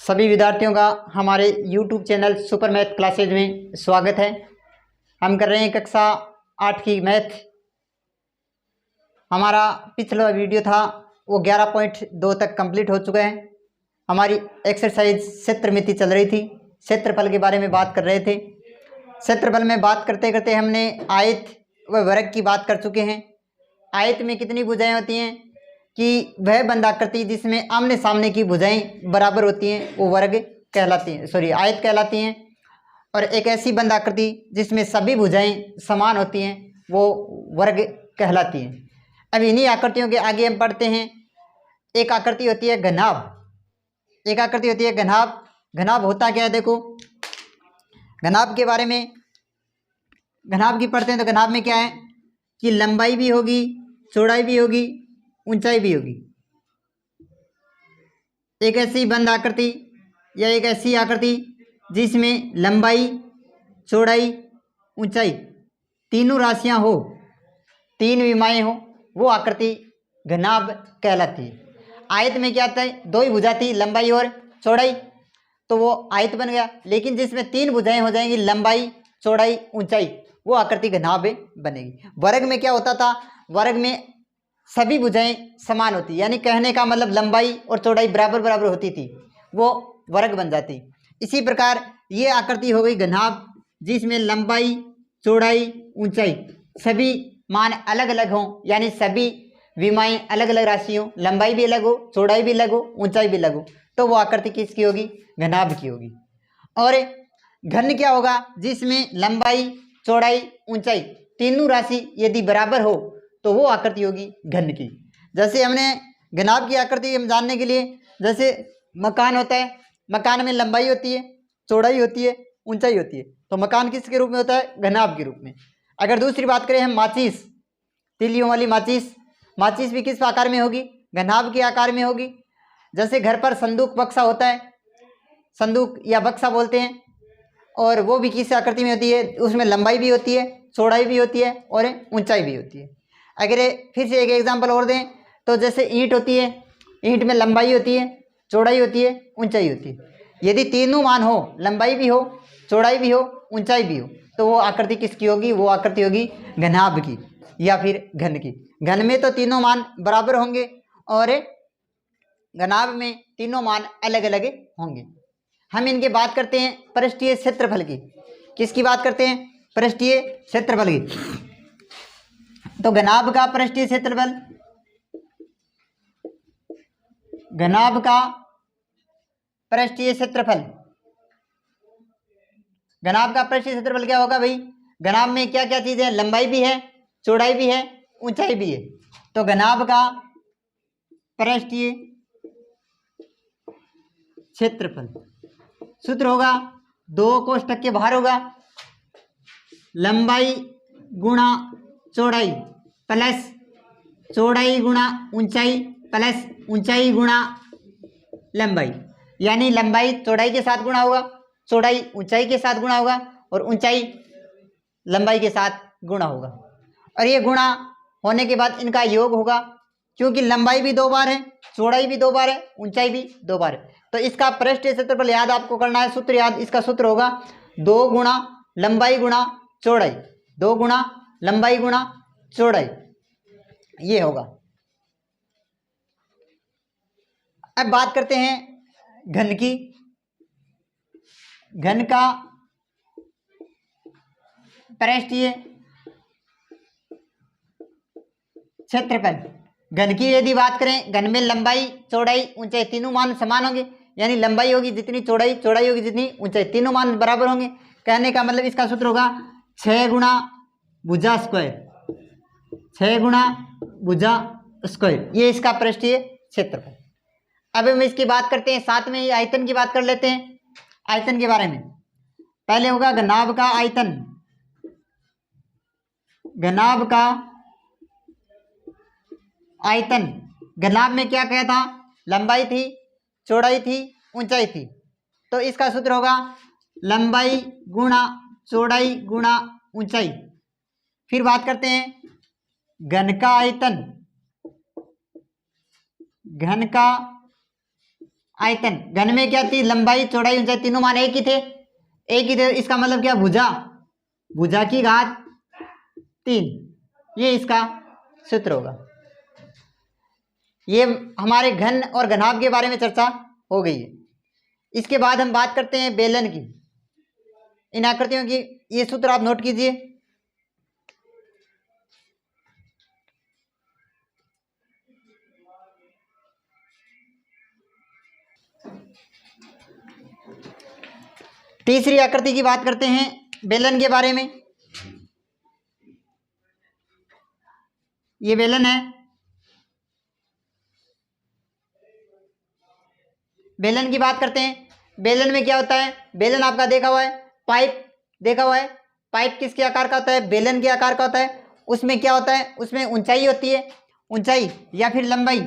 सभी विद्यार्थियों का हमारे YouTube channel super math classes में स्वागत है। हम कर रहे हैं कक्षा 8 की मैथ। हमारा पिछला वीडियो था वो 11.2 तक कंप्लीट हो चुका है। हमारी एक्सरसाइज क्षेत्रमिति चल रही थी, क्षेत्रफल के बारे में बात कर रहे थे। क्षेत्रफल में बात करते करते हमने आयत व वर्ग की बात कर चुके हैं। आयत में कितनी भुजाएं होती हैं कि वह बंधाकृति जिसमें आमने सामने की भुजाएं बराबर होती हैं वो वर्ग कहलाती हैं, आयत कहलाती हैं। और एक ऐसी बंधाकृति जिसमें सभी भुजाएं समान होती हैं वो वर्ग कहलाती हैं। अब इन्हीं आकृतियों के आगे हम पढ़ते हैं। एक आकृति होती है घनाभ, एक आकृति होती है घनाभ। घनाभ होता क्या है, देखो घनाभ के बारे में, घनाभ की पढ़ते हैं तो घनाभ में क्या है कि लंबाई भी होगी, चौड़ाई भी होगी, ऊंचाई भी होगी। एक ऐसी बंद आकृति या एक ऐसी आकृति जिसमें लंबाई, चौड़ाई, ऊंचाई तीनों राशियां हो, तीन विमाएं हो, वो आकृति घनाभ कहलाती है। आयत में क्या आता है, दो ही भुजा थी, लंबाई और चौड़ाई, तो वो आयत बन गया। लेकिन जिसमें तीन भुजाएं हो जाएंगी, लंबाई, चौड़ाई, ऊंचाई, वो आकृति घनाभ बनेगी। वर्ग में क्या होता था, वर्ग में सभी भुजाएं समान होती, यानी कहने का मतलब लंबाई और चौड़ाई बराबर बराबर होती थी, वो वर्ग बन जाती। इसी प्रकार ये आकृति हो गई घनाभ जिसमें लंबाई, चौड़ाई, ऊंचाई सभी मान अलग अलग हों, यानी सभी विमाएं अलग अलग राशि हों, लंबाई भी अलग हो, चौड़ाई भी अलग हो, ऊंचाई भी अलग हो, तो वो आकृति किसकी होगी, घनाभ की होगी। और घन क्या होगा, जिसमें लंबाई, चौड़ाई, ऊंचाई तीनों राशि यदि बराबर हो तो वो आकृति होगी घन की। जैसे हमने घनाभ की आकृति हम जानने के लिए, जैसे मकान होता है, मकान में लंबाई होती है, चौड़ाई होती है, ऊंचाई होती है, तो मकान किसके रूप में होता है, घनाभ के रूप में। अगर दूसरी बात करें हम माचिस, तीलियों वाली माचिस, माचिस भी किस आकार में होगी, घनाभ के आकार में होगी। जैसे घर पर संदूक बक्सा होता है, संदूक या बक्सा बोलते हैं, और वो भी किस आकृति में होती है, उसमें लंबाई भी होती है, चौड़ाई भी होती है और ऊंचाई भी होती है। अगर फिर से एक एग्जांपल और दें तो जैसे ईंट होती है, ईंट में लंबाई होती है, चौड़ाई होती है, ऊंचाई होती है। यदि तीनों मान हो, लंबाई भी हो, चौड़ाई भी हो, ऊंचाई भी हो, तो वो आकृति किसकी होगी, वो आकृति होगी घनाभ की या फिर घन की। घन में तो तीनों मान बराबर होंगे और घनाभ में तीनों मान अलग अलग होंगे। हम इनके बात करते हैं पृष्ठीय क्षेत्रफल की। किसकी बात करते हैं, पृष्ठीय क्षेत्रफल की। तो घनाभ का पृष्ठीय क्षेत्रफल, घनाभ का पृष्ठीय क्षेत्रफल, घनाभ का पृष्ठीय क्षेत्रफल क्या होगा भाई, घनाभ में क्या क्या चीज है, लंबाई भी है, चौड़ाई भी है, ऊंचाई भी है। तो घनाभ का पृष्ठीय क्षेत्रफल सूत्र होगा, दो कोष्ठक के बाहर होगा लंबाई गुणा चौड़ाई प्लस चौड़ाई गुणा ऊंचाई प्लस ऊंचाई गुणा लंबाई, यानी लंबाई चौड़ाई के साथ गुणा होगा, चौड़ाई ऊंचाई के साथ गुणा होगा और ऊंचाई लंबाई के साथ गुणा होगा। और ये गुणा होने के बाद इनका योग होगा, क्योंकि लंबाई भी दो बार है, चौड़ाई भी दो बार है, ऊंचाई भी दो बार है। तो इसका पृष्ठीय क्षेत्रफल याद आपको करना है, सूत्र याद, इसका सूत्र होगा 2 गुणा लंबाई गुणा चौड़ाई, 2 गुणा लंबाई गुणा चौड़ाई, ये होगा। अब बात करते हैं घन की। घन का पृष्ठीय क्षेत्रफल, घन की यदि बात करें, घन में लंबाई, चौड़ाई, ऊंचाई तीनों मान समान होंगे, यानी लंबाई होगी जितनी चौड़ाई, चौड़ाई होगी जितनी ऊंचाई, तीनों मान बराबर होंगे। कहने का मतलब इसका सूत्र होगा 6 गुणा भुजा स्क्वायर, 6 गुणा भुजा स्क्वायर, ये इसका पृष्ठीय क्षेत्रफल। अब हम इसकी बात करते हैं, साथ में ही आयतन की बात कर लेते हैं। आयतन के बारे में पहले होगा घनाभ का आयतन, घनाभ का आयतन। घनाभ में क्या क्या था, लंबाई थी, चौड़ाई थी, ऊंचाई थी, तो इसका सूत्र होगा लंबाई गुणा चौड़ाई गुणा ऊंचाई। फिर बात करते हैं घन का आयतन, घन का आयतन। घन में क्या थी, लंबाई चौड़ाई ऊंचाई तीनों मान एक ही थे, एक ही थे। इसका मतलब क्या, भुजा, भुजा की घात 3, ये इसका सूत्र होगा। ये हमारे घन और घनाभ के बारे में चर्चा हो गई है। इसके बाद हम बात करते हैं बेलन की, इन आकृतियों की। ये सूत्र आप नोट कीजिए। तीसरी आकृति की बात करते हैं बेलन के बारे में। ये बेलन है। बेलन की बात करते हैं। बेलन में क्या होता है, बेलन आपका देखा हुआ है, पाइप देखा हुआ है। पाइप किसके आकार का होता है, बेलन के आकार का होता है। उसमें क्या होता है, उसमें ऊंचाई होती है, ऊंचाई या फिर लंबाई,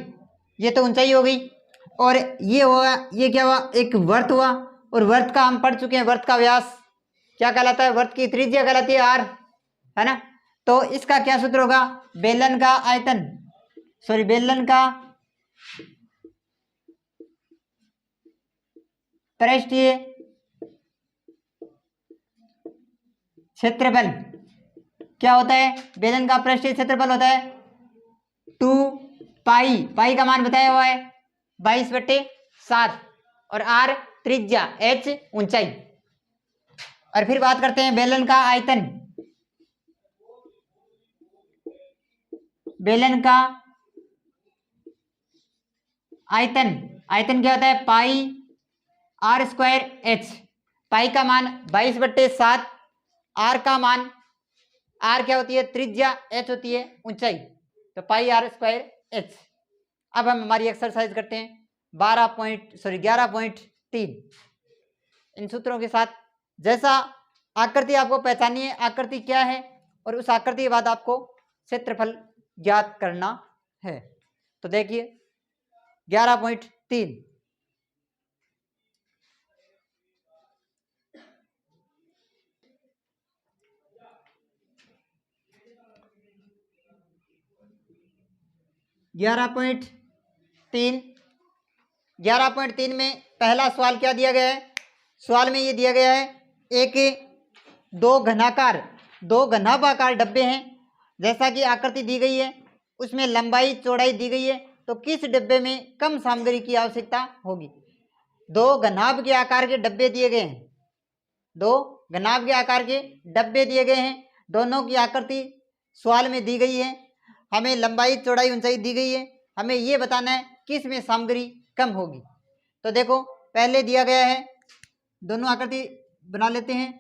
ये तो ऊंचाई हो गई। और ये हुआ, ये क्या हुआ, एक वर्त हुआ। और वर्त का हम पढ़ चुके हैं, वर्त का व्यास क्या कहलाता है, वर्त की त्रिज्या कहलाती है आर, है ना। तो इसका क्या सूत्र होगा, बेलन का आयतन, सॉरी बेलन का पृष्ठीय क्षेत्रफल क्या होता है, बेलन का पृष्ठीय क्षेत्रफल होता है 2 पाई, पाई का मान बताया हुआ है 22/7, और आर त्रिज्या, एच ऊंचाई। और फिर बात करते हैं बेलन का आयतन। बेलन का आयतन, आयतन क्या होता है, पाई आर स्क्वायर एच। पाई का मान 22/7, आर का मान, आर क्या होती है, त्रिज्या, एच होती है ऊंचाई, तो पाई आर स्क्वायर एच। अब हम हमारी एक्सरसाइज करते हैं 11.3 इन सूत्रों के साथ। जैसा आकृति आपको पहचानिए है, आकृति क्या है, और उस आकृति के बाद आपको क्षेत्रफल ज्ञात करना है। तो देखिए 11.3, ग्यारह पॉइंट तीन में पहला सवाल क्या दिया गया है, सवाल में ये दिया गया है एक दो घनाभाकार डब्बे हैं, जैसा कि आकृति दी गई है, उसमें लंबाई चौड़ाई दी गई है, तो किस डब्बे में कम सामग्री की आवश्यकता होगी। दो घनाभ के आकार के डब्बे दिए गए हैं, दो घनाभ के आकार के डब्बे दिए गए हैं, दोनों की आकृति सवाल में दी गई है, हमें लंबाई चौड़ाई ऊंचाई दी गई है, हमें ये बताना है किस में सामग्री कम होगी। तो देखो पहले दिया गया है, दोनों आकृति बना लेते हैं।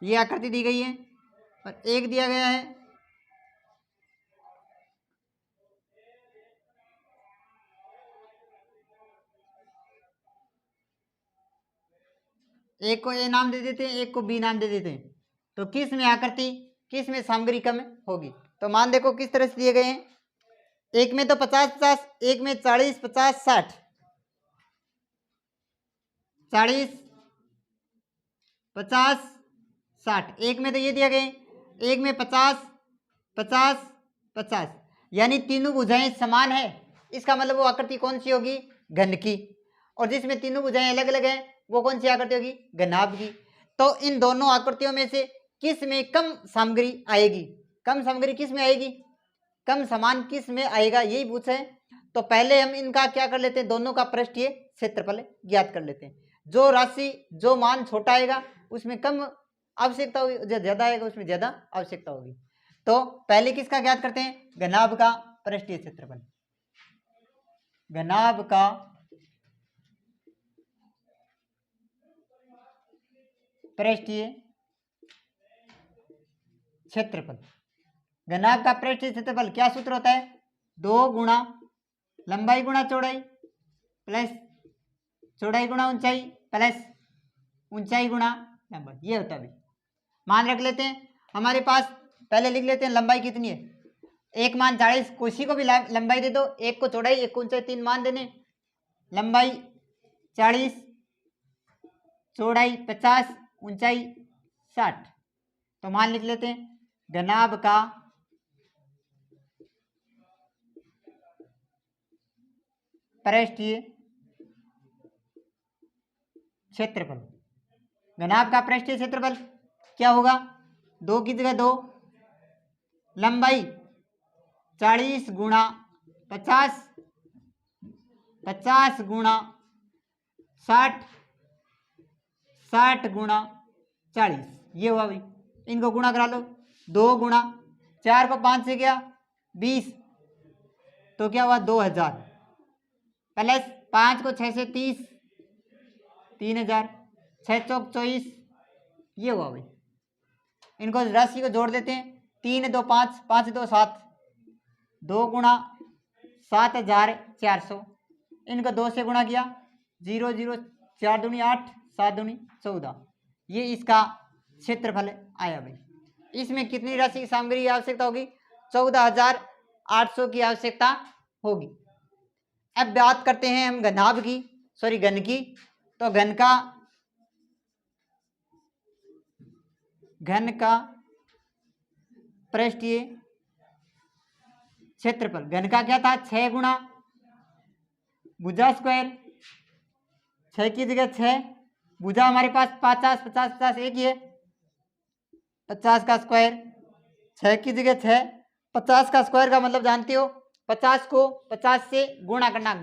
ये आकृति दी गई है और एक दिया गया है, एक को ए नाम दे देते हैं, एक को बी नाम दे देते हैं। तो किस में आकृति, किस में सामग्री कम होगी। तो मान देखो किस तरह से दिए गए हैं, एक में तो 50-50, एक में 40-50-60, 40-50-60, एक में तो ये दिया गया, एक में 50-50-50, यानी तीनों भुजाएं समान है। इसका मतलब वो आकृति कौन सी होगी, घन की। और जिसमें तीनों भुजाएं अलग अलग हैं वो कौन सी आकृति होगी, घनाभ की। तो इन दोनों आकृतियों में से किस में कम सामग्री आएगी, कम सामग्री किस में आएगी, कम समान किस में आएगा, यही पूछा है। तो पहले हम इनका क्या कर लेते हैं, दोनों का पृष्ठीय क्षेत्रफल ज्ञात कर लेते हैं। जो राशि, जो मान छोटा आएगा उसमें कम आवश्यकता होगी, जो ज्यादा आएगा उसमें ज्यादा आवश्यकता होगी। तो पहले किसका ज्ञात करते हैं, घनाभ का पृष्ठीय क्षेत्रफल। घनाभ का पृष्ठीय क्षेत्रफल, घनाभ का पृष्ठीय क्षेत्रफल क्या सूत्र होता है, 2 गुणा लंबाई गुणा चौड़ाई प्लस चौड़ाई गुणा ऊंचाई प्लस ऊंचाई गुणा लंबाई, ये होता है। मान रख लेते हैं हमारे पास, पहले लिख लेते हैं लंबाई कितनी है, एक मान 40, किसी को भी लंबाई दे दो, एक को चौड़ाई एक को ऊंचाई, 3 मान देने। लंबाई 40, चौड़ाई 50, ऊंचाई 60। तो मान लिख लेते हैं घनाभ का पृष्ठीय क्षेत्रफल। घनाभ का पृष्ठीय क्षेत्रफल क्या होगा? 2 की जगह 2, लंबाई 40 गुणा 50, 50 गुणा 60, 60 गुणा 40, ये हुआ भाई। इनको गुणा करा लो, 2 गुणा 4 को 5 से गया 20, तो क्या हुआ 2000, प्लस 5 को 6 से 30, 3000, 6 चौक 24, ये हुआ भाई। इनको राशि को जोड़ देते हैं, 3 2 5, 5 2 7, 2 गुणा 7400, इनको 2 से गुणा किया, 0 0, 4 दूनी 8, 7 दूनी 14, ये इसका क्षेत्रफल आया भाई। इसमें कितनी राशि की सामग्री की आवश्यकता होगी? 14800 की आवश्यकता होगी। अब बात करते हैं हम घनाभ की, सॉरी घन की। तो घन का पृष्ठीय क्षेत्रफल, घन का क्या था? 6 गुणा भुजा स्क्वायर, 6 की जगह 6, भुजा हमारे पास 50 50 50 एक ही है, 50 का स्क्वायर, 6 की जगह 6, 50 का स्क्वायर का मतलब जानते हो, 50 को 50 से गुणा करना।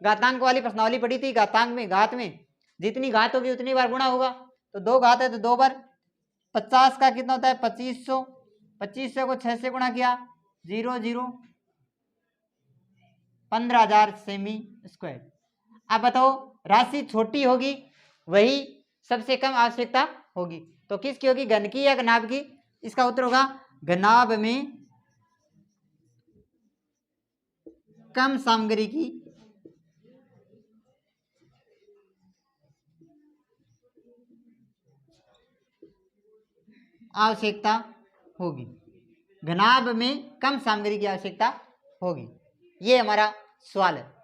घातांक वाली प्रश्नावली पढ़ी थी, घात में जितनी घात होगी उतनी बार गुणा होगा। तो 2 घात है तो 2 बार। 50 का कितना होता है? 2500, 2500 को 6 से गुणा किया, 0 0, 15000 सेमी स्क्वायर। अब बताओ, राशि छोटी होगी वही सबसे कम आवश्यकता होगी, तो किसकी होगी? घन की या घनाभ की? इसका उत्तर होगा घनाभ में कम सामग्री की आवश्यकता होगी। घनाभ में कम सामग्री की आवश्यकता होगी, ये हमारा सवाल है।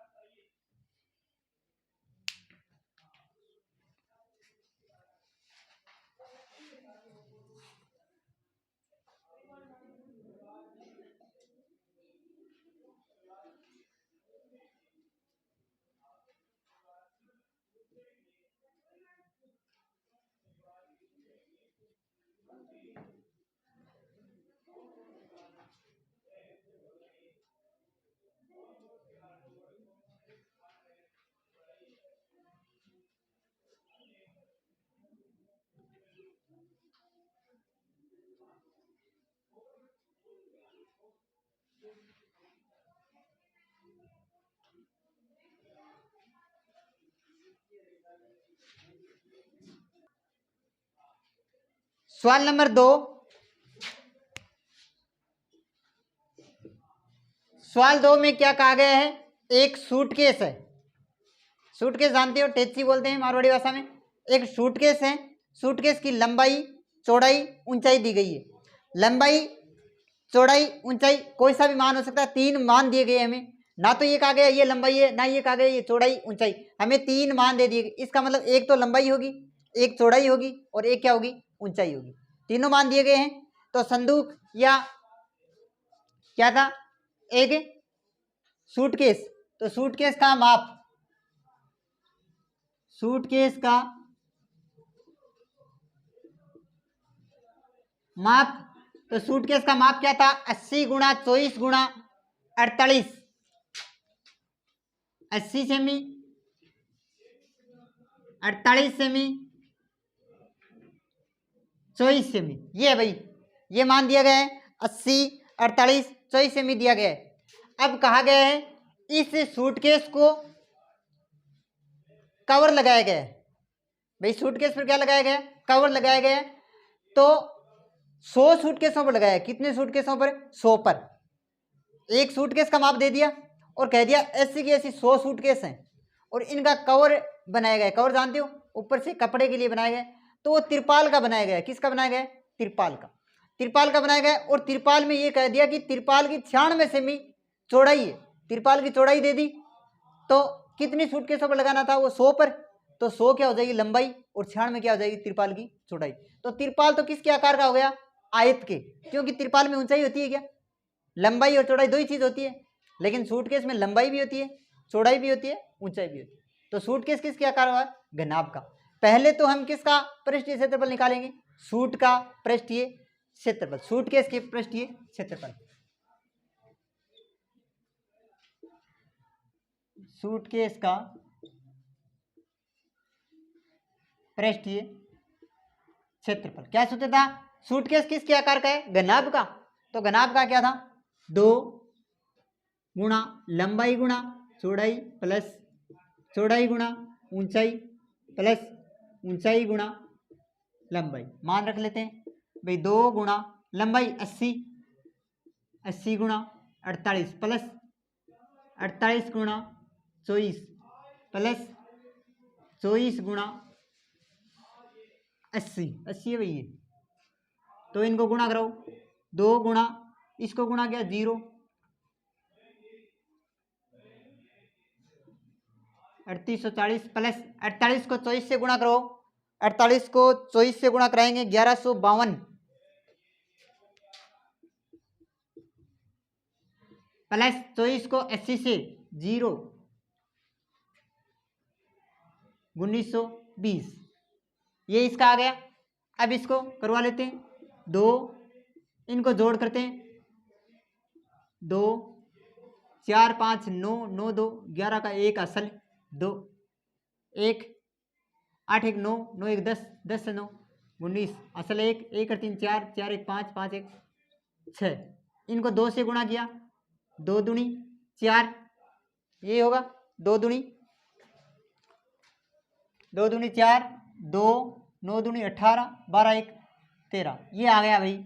सवाल नंबर 2, सवाल 2 में क्या कहा गया है? एक सूटकेस है। सूटकेस जानते हो, टेची बोलते हैं मारवाड़ी भाषा में। एक सूटकेस है, सूटकेस की लंबाई चौड़ाई ऊंचाई दी गई है। लंबाई चौड़ाई ऊंचाई कोई सा भी मान हो सकता है, 3 मान दिए गए हमें। ना तो ये कहा गया ये लंबाई है, ना ये कहा गया ये चौड़ाई ऊंचाई, हमें 3 मान दे दिए। इसका मतलब एक तो लंबाई होगी, एक चौड़ाई होगी और एक क्या होगी? ऊंचाई होगी। तीनों मान दिए गए हैं। तो संदूक या क्या था? एक सूटकेस। तो सूटकेस का माप, सूटकेस का माप, तो सूटकेस का माप क्या था? 80 गुणा 24 गुणा 48, 80 सेमी, 48 सेमी, 24 सेमी, ये है भाई। ये मान दिया गया है 80, 48, 24 सेमी दिया गया है। अब कहा गया है इस सूटकेस को कवर लगाया गया है। भाई सूटकेस पर क्या लगाया गया? कवर लगाया गया है। तो 100 सूटकेसों पर लगाया है। कितने सूटकेसों पर? 100 पर। एक सूटकेस का माप दे दिया और कह दिया ऐसी की ऐसी 100 सूटकेस हैं और इनका कवर बनाया गया है। कवर जानते हो, ऊपर से कपड़े के लिए बनाया गया है। तो वो तिरपाल का बनाया गया है। किसका बनाया गया है? तिरपाल का। तिरपाल का बनाया गया है। और तिरपाल में ये कह दिया कि तिरपाल की 96 सेमी चौड़ाई है। तिरपाल की चौड़ाई दे दी। तो कितनी सूटकेसों पर लगाना था? वो 100 पर। तो 100 क्या हो जाएगी लंबाई और 96 में क्या हो जाएगी तिरपाल की चौड़ाई। तो तिरपाल तो किसके आकार का हो गया, आयत के, क्योंकि तिरपाल में ऊंचाई होती है क्या, लंबाई और चौड़ाई दो ही चीज होती है, लेकिन सूटकेस में लंबाई भी होती है, चौड़ाई भी होती है, ऊंचाई भी होती है। तो सूटकेस किसके आकार का, घनाभ का। पहले तो हम किसका पृष्ठीय क्षेत्रफल निकालेंगे, सूट का पृष्ठीय क्षेत्रफल, सूटकेस के पृष्ठीय क्षेत्रफल, सूटकेस का पृष्ठीय क्षेत्रफल। क्या सूत्र था, सूटकेस किसके आकार का है, घनाभ का। तो घनाभ का क्या था, 2 गुणा लंबाई गुणा चौड़ाई प्लस चौड़ाई गुणा ऊंचाई प्लस ऊंचाई गुणा लंबाई। मान रख लेते हैं भाई, 2 गुणा लंबाई 80 गुणा 48 प्लस 48 गुणा 24 प्लस 24 गुणा 80 है भैया। तो इनको गुणा करो, 2 गुणा इसको गुणा किया 0, 3840 प्लस 48 को 24 से गुणा करो, 48 को 24 से गुणा कराएंगे 1152 प्लस 24 को 80 से 0 1920, ये इसका आ गया। अब इसको करवा लेते हैं, 2 इनको जोड़ करते हैं, 2 4 5 9 9 2 11 का 1 असल 2 1 8 1 9 9 1 10 10 से 9 19 असल 1 1 और 3 4 4 1 5 5 1 6, इनको 2 से गुणा किया, 2 दूनी 4, ये होगा 2 दूनी 4 2 9 दूनी 18 12 1 13, ये आ गया भाई।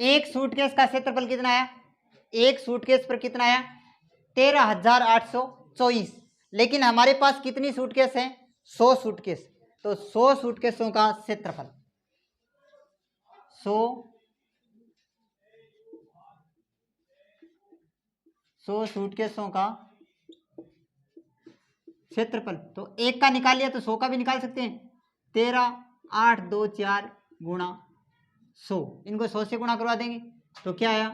एक सूटकेस का क्षेत्रफल कितना आया, एक सूटकेस पर कितना आया 13,824, लेकिन हमारे पास कितनी सूटकेस हैं, 100 सूटकेस। तो 100 सूटकेसों का क्षेत्रफल, 100 सूटकेसों का क्षेत्रफल। तो एक का निकाल लिया तो 100 का भी निकाल सकते हैं, 13 8 2 4 गुणा 100, इनको 100 से गुणा करवा देंगे तो क्या आया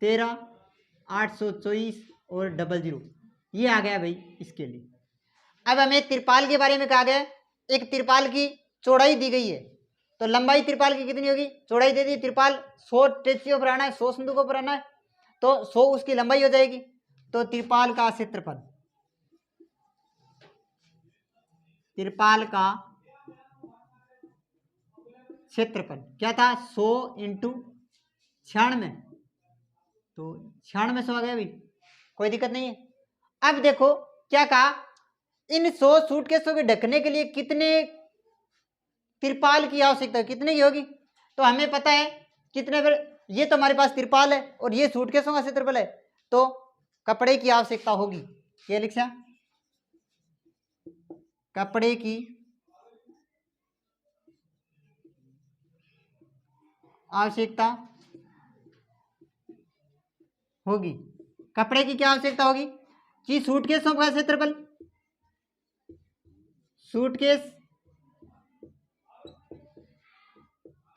13,824 और 00, ये आ गया भाई इसके लिए। अब हमें तिरपाल के बारे में कहा गया, एक तिरपाल की चौड़ाई दी गई है, तो लंबाई तिरपाल की कितनी होगी, चौड़ाई दे दी, तिरपाल 100 टेचियों पर आना है, 100 संदूकों पर आना है, तो 100 उसकी लंबाई हो जाएगी। तो तिरपाल का क्षेत्रफल, तिरपाल का क्षेत्रफल क्या था 100 इंटू 96, तो 96 आ गया भाई, कोई दिक्कत नहीं है। अब देखो क्या कहा, इन 100 सूटकेसों के ढकने के लिए कितने तिरपाल की आवश्यकता है, कितने की होगी, तो हमें पता है कितने पर, ये तो हमारे पास तिरपाल है और ये सूटकेसों का क्षेत्रफल है, तो कपड़े की आवश्यकता होगी, ये लिखा कपड़े की आवश्यकता होगी। कपड़े की क्या आवश्यकता होगी कि सूटकेसों का क्षेत्रफल, सूटकेस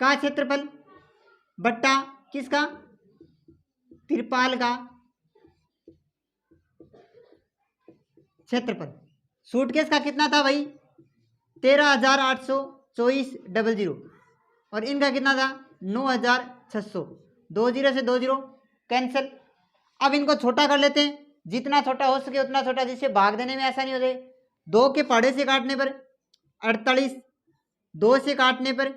का क्षेत्रफल बट्टा किसका, तिरपाल का क्षेत्रफल। सूटकेस का कितना था भाई 13,824 00, और इनका कितना था 9,600, 2 0 से 2 0 कैंसिल। अब इनको छोटा कर लेते हैं, जितना छोटा हो सके उतना छोटा, जिससे भाग देने में आसानी हो जाए। 2 के पहाड़े से काटने पर 48, 2 से काटने पर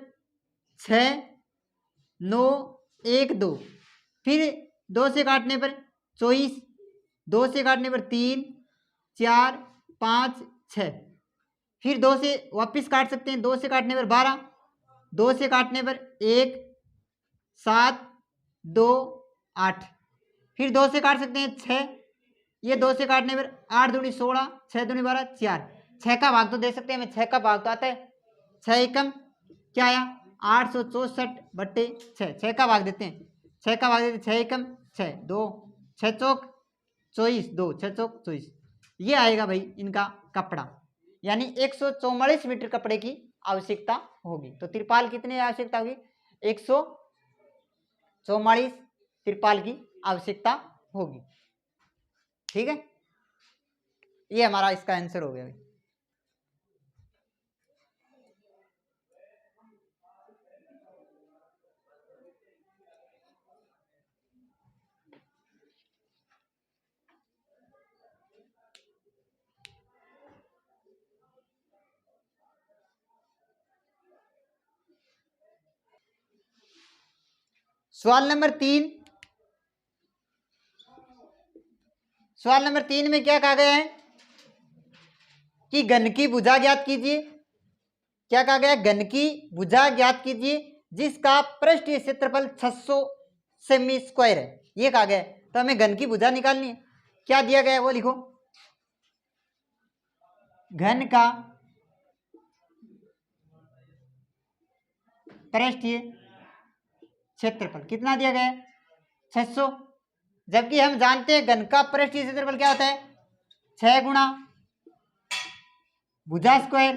6 9 1 2, फिर 2 से काटने पर 24, 2 से काटने पर 3 4 5 6, फिर 2 से वापस काट सकते हैं, 2 से काटने पर 12, 2 से काटने पर 1 7 2 8, फिर 2 से काट सकते हैं 6, ये 2 से काटने पर 8 दूनी 16, 6 दूनी 12 4, 6 का भाग तो दे सकते हैं, हमें 6 का भाग तो आता है, 6 एकम क्या आया 864 बट्टे 6, 6 का भाग देते हैं, 6 का भाग देते हैं, 6 एकम 6 2 6 चौक 24 2 6 चौक 24, ये आएगा भाई इनका कपड़ा। यानी 144 मीटर कपड़े की आवश्यकता होगी। तो तिरपाल कितनी आवश्यकता होगी? 144 तिरपाल की आवश्यकता होगी। ठीक है, ये हमारा इसका आंसर हो गया। सवाल नंबर 3, सवाल नंबर 3 में क्या कहा गया है कि घन की भुजा ज्ञात कीजिए। क्या कहा गया? घन की भुजा ज्ञात कीजिए जिसका पृष्ठीय क्षेत्रफल 600 सेमी स्क्वायर है, ये कहा गया है। तो हमें घन की भुजा निकालनी है। क्या दिया गया है वो लिखो। घन का पृष्ठीय क्षेत्रफल कितना दिया गया है? 600। जबकि हम जानते हैं घन का पृष्ठीय क्षेत्रफल क्या होता है? 6 गुणा भुजा स्क्वायर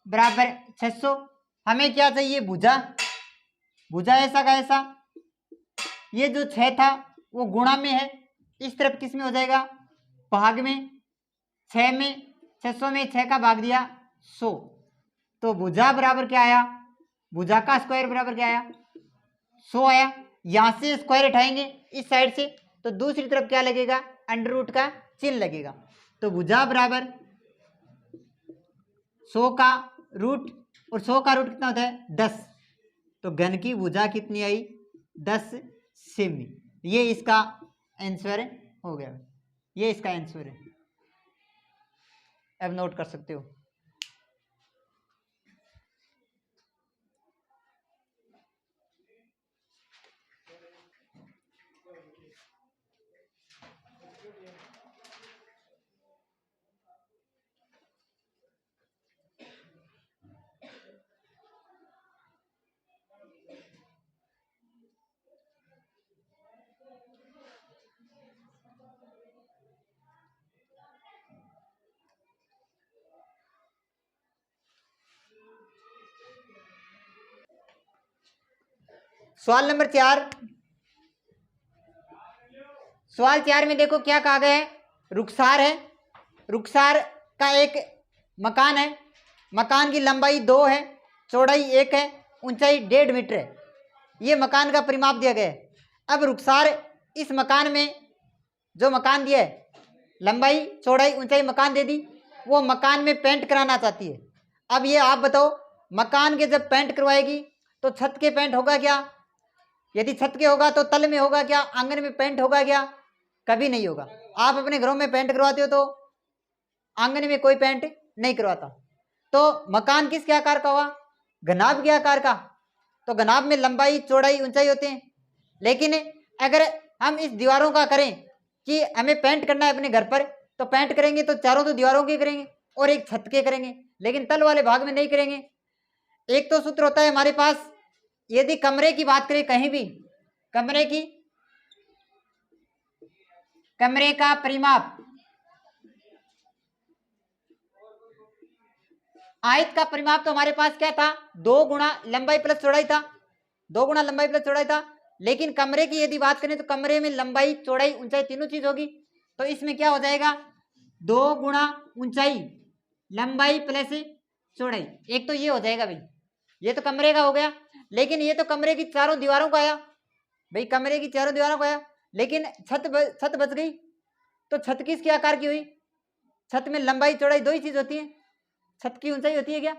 बराबर 600। हमें क्या चाहिए? भुजा। भुजा ऐसा का ऐसा, ये जो 6 था वो गुणा में है, इस तरफ किस में हो जाएगा? भाग में। 6 में 600 में 6 का भाग दिया 100, तो भुजा बराबर क्या आया? भुजा का स्क्वायर बराबर क्या आया? 100 आया। यहां से स्क्वायर हटाएंगे इस साइड से, तो दूसरी तरफ क्या लगेगा? अंडर रूट का चिन्ह लगेगा। तो भुजा बराबर 100 का रूट, और 100 का रूट कितना होता है? 10। तो घन की भुजा कितनी आई? 10 सेमी। ये इसका आंसर हो गया। ये इसका आंसर है, अब नोट कर सकते हो। सवाल नंबर 4, सवाल 4 में देखो क्या कहा गया है। रुखसार है, रुखसार का एक मकान है। मकान की लंबाई 2 है, चौड़ाई 1 है, ऊंचाई 1.5 मीटर है। ये मकान का परिमाप दिया गया है। अब रुखसार इस मकान में जो मकान दिया है, लंबाई चौड़ाई ऊंचाई मकान दे दी, वो मकान में पेंट कराना चाहती है। अब ये आप बताओ, मकान के जब पेंट करवाएगी तो छत के पेंट होगा क्या? यदि छत के होगा तो तल में होगा क्या? आंगन में पेंट होगा क्या? कभी नहीं होगा। आप अपने घरों में पेंट करवाते हो तो आंगन में कोई पेंट नहीं करवाता। तो मकान किसके आकार का हुआ? घनाभ के आकार का। तो घनाभ में लंबाई चौड़ाई ऊंचाई होते हैं। लेकिन अगर हम इस दीवारों का करें कि हमें पेंट करना है अपने घर पर, तो पेंट करेंगे तो चारों तो दीवारों के करेंगे और एक छत के करेंगे, लेकिन तल वाले भाग में नहीं करेंगे। एक तो सूत्र होता है हमारे पास, यदि कमरे की बात करें, कहीं भी कमरे का परिमाप, आयत का परिमाप तो हमारे पास क्या था? 2 गुणा लंबाई प्लस चौड़ाई था, 2 गुणा लंबाई प्लस चौड़ाई था। लेकिन कमरे की यदि बात करें तो कमरे में लंबाई चौड़ाई ऊंचाई तीनों चीज होगी। तो इसमें क्या हो जाएगा? 2 गुणा ऊंचाई लंबाई प्लस चौड़ाई। एक तो ये हो जाएगा भाई, ये तो कमरे का हो गया। लेकिन ये तो कमरे की चारों दीवारों का आया भाई, कमरे की चारों दीवारों का आया। लेकिन छत बच गई, तो छत किसके आकार की हुई? छत में लंबाई चौड़ाई दो ही चीज होती है। छत की ऊंचाई होती है क्या?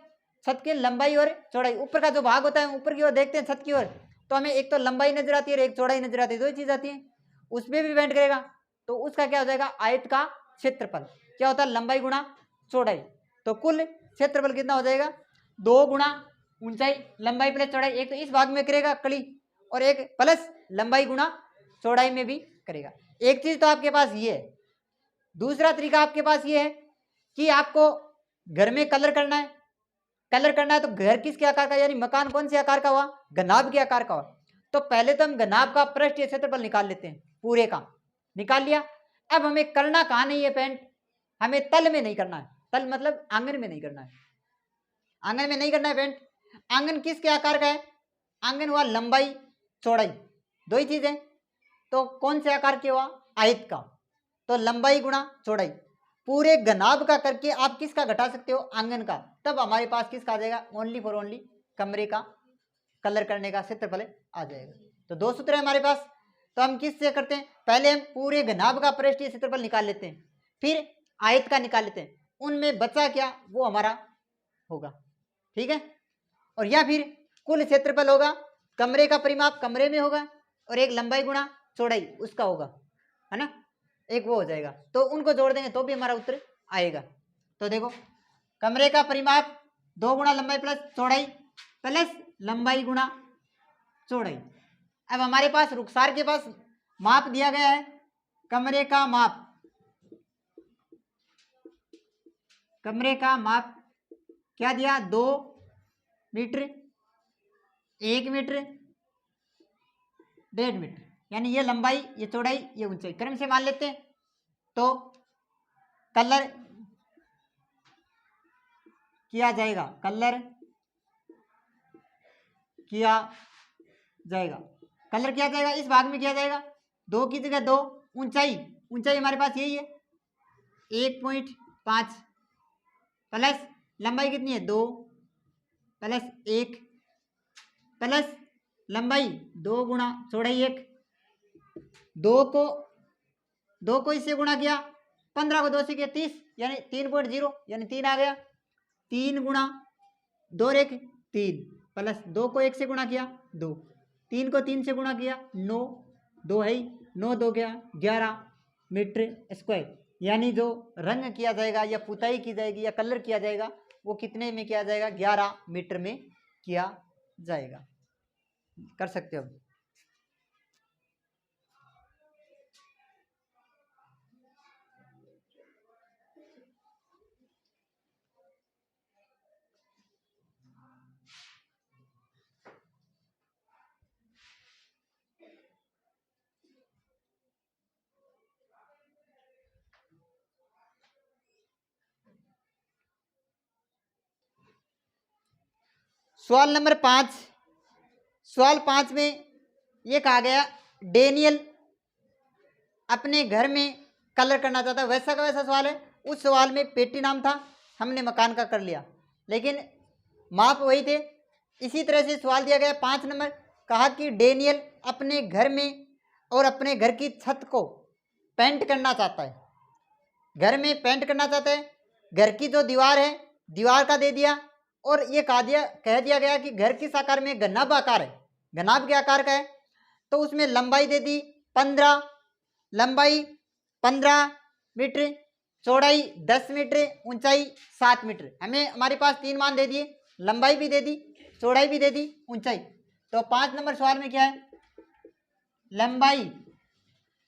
छत की लंबाई और चौड़ाई। ऊपर का जो भाग होता है, ऊपर की ओर देखते हैं छत की ओर, तो हमें एक तो लंबाई नजर आती है और एक चौड़ाई नजर आती है, दो ही चीज आती है। उसमें भी पेंट करेगा तो उसका क्या हो जाएगा? आयत का क्षेत्रफल क्या होता है? लंबाई गुणा चौड़ाई। तो कुल क्षेत्रफल कितना हो जाएगा? 2 गुणा ऊंचाई लंबाई प्लस चौड़ाई। एक तो इस भाग में करेगा कड़ी, और एक प्लस लंबाई गुणा चौड़ाई में भी करेगा। एक चीज तो आपके पास ये है। दूसरा तरीका आपके पास ये है कि आपको घर में कलर करना है। कलर करना है तो घर किसके आकार का, यानी मकान कौन से आकार का हुआ? घनाभ के आकार का हुआ। तो पहले तो हम घनाभ का पृष्ठीय क्षेत्रफल निकाल लेते हैं, पूरे का निकाल लिया। अब हमें करना कहाँ नहीं है पेंट? हमें तल में नहीं करना है, तल मतलब आंगन में नहीं करना है, आंगन में नहीं करना है पेंट। आंगन किसके आकार का है? आंगन हुआ लंबाई चौड़ाई, दो ही चीज है। तो कौन से आकार के हुआ? आयत का। तो लंबाई गुणा चौड़ाई, पूरे घनाभ का करके आप किसका घटा सकते हो? आंगन का। तब हमारे पास किसका आ जाएगा? ओनली फॉर ओनली कमरे का कलर करने का क्षेत्रफल आ जाएगा। तो दो सूत्र है हमारे पास। तो हम किससे करते हैं? पहले हम पूरे घनाभ का पृष्ठीय क्षेत्रफल निकाल लेते हैं, फिर आयत का निकाल लेते हैं, उनमें बचा क्या वो हमारा होगा, ठीक है। और या फिर कुल क्षेत्रफल होगा, कमरे का परिमाप कमरे में होगा, और एक लंबाई गुणा चौड़ाई उसका होगा, है ना, एक वो हो जाएगा। तो उनको जोड़ देंगे तो भी हमारा उत्तर आएगा। तो देखो, कमरे का परिमाप 2 गुणा लंबाई प्लस चौड़ाई प्लस लंबाई गुणा चौड़ाई। अब हमारे पास रुखसार के पास माप दिया गया है, कमरे का माप, कमरे का माप क्या दिया? 2 मीटर, 1 मीटर, 1.5 मीटर, यानी ये लंबाई, ये चौड़ाई, ये ऊंचाई क्रम से मान लेते हैं। तो कलर किया जाएगा, कलर किया जाएगा, कलर किया जाएगा, इस भाग में किया जाएगा 2 की जगह 2, ऊंचाई, ऊंचाई हमारे पास यही है 1.5 प्लस लंबाई कितनी है? 2 प्लस 1 प्लस लंबाई 2 गुणा चौड़ाई 1, 2 को इससे गुणा किया, 15 को 2 से किया 30, यानी 3.0, यानी 3 आ गया। 3 गुणा 2 और 1 3 प्लस 2 को 1 से गुणा किया 2, 3 को 3 से गुणा किया 9, 2 है 9, 2 गया 11 मीटर स्क्वायर। यानी जो रंग किया जाएगा या पुताई की जाएगी या कलर किया जाएगा वो कितने में किया जाएगा? 11 मीटर में किया जाएगा। कर सकते हो। सवाल नंबर 5, सवाल 5 में ये कहा गया डेनियल अपने घर में कलर करना चाहता है, वैसा का वैसा सवाल है। उस सवाल में पेटी नाम था, हमने मकान का कर लिया, लेकिन माप वही थे। इसी तरह से सवाल दिया गया 5 नंबर, कहा कि डेनियल अपने घर में और अपने घर की छत को पेंट करना चाहता है, घर में पेंट करना चाहता है। घर की जो दीवार है, दीवार का दे दिया, और ये कह दिया गया कि घर किस आकार में? घनाभ आकार है, घनाभ के आकार का है। तो उसमें लंबाई दे दी 15, लंबाई 15 मीटर, चौड़ाई 10 मीटर, ऊंचाई 7 मीटर। हमें हमारे पास 3 मान दे दिए, लंबाई भी दे दी, चौड़ाई भी दे दी, ऊंचाई। तो 5 नंबर सवाल में क्या है? लंबाई